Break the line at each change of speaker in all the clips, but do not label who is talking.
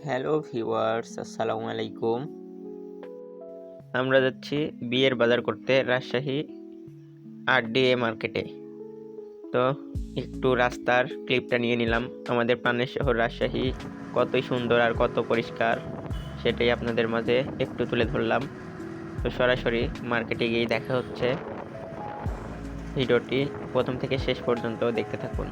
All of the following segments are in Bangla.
হ্যালো ভিউয়ার্স, আসসালামু আলাইকুম। আমরা যাচ্ছি বিয়ের বাজার করতে রাজশাহী RDA মার্কেটে। তো একটু রাস্তার ক্লিপটা নিয়ে নিলাম। আমাদের প্রাণের শহর রাজশাহী কতই সুন্দর আর কত পরিষ্কার সেটাই আপনাদের মাঝে একটু তুলে ধরলাম। তো সরাসরি মার্কেটে গিয়েই দেখা হচ্ছে। ভিডিওটি প্রথম থেকে শেষ পর্যন্ত দেখতে থাকুন।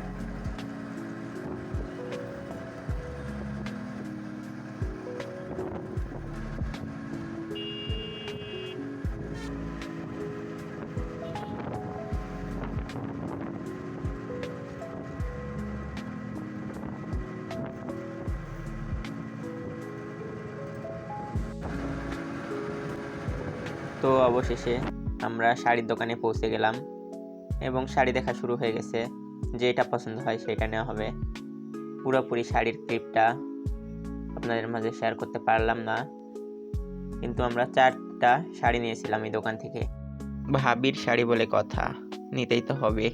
তো অবশেষে আমরা শাড়ির দোকানে পৌঁছে গেলাম এবং শাড়ি দেখা শুরু হয়ে গেছে। যেটা পছন্দ হয় সেটা নেওয়া হবে। পুরোপুরি শাড়ির ক্লিপটা আপনাদের মাঝে শেয়ার করতে পারলাম না, কিন্তু আমরা 4টা শাড়ি নিয়েছিলাম এই দোকান থেকে। ভাবির শাড়ি বলে কথা, নিতেই তো হবে।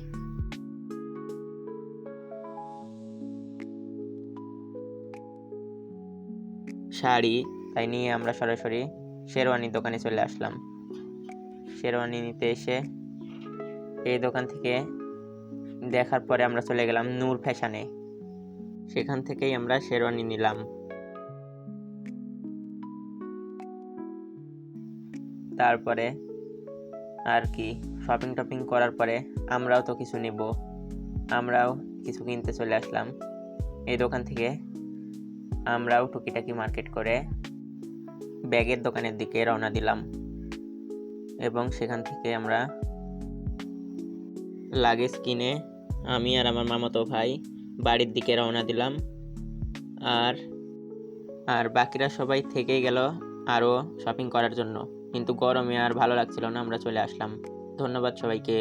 শাড়ি তাই নিয়ে আমরা সরাসরি শেরওয়ানির দোকানে চলে আসলাম। শেরওয়ানি নিতে এসে এই দোকান থেকে দেখার পরে আমরা চলে গেলাম নূর ফ্যাশনে। সেখান থেকেই আমরা শেরওয়ানি নিলাম। তারপরে আর কি শপিং টপিং করার পরে আমরাও তো কিছু নেব, আমরাও কিছু কিনতে চলে আসলাম এই দোকান থেকে। আমরাও টুকিটাকি মার্কেট করে ব্যাগের দোকানের দিকে রওনা দিলাম এবং সেখান থেকে আমরা লাগেজ কিনে আমি আর আমার মামাতো ভাই বাড়ির দিকে রওনা দিলাম। আর বাকিরা সবাই থেকেই গেল আরও শপিং করার জন্য, কিন্তু গরমে আর ভালো লাগছিল না, আমরা চলে আসলাম। ধন্যবাদ সবাইকে।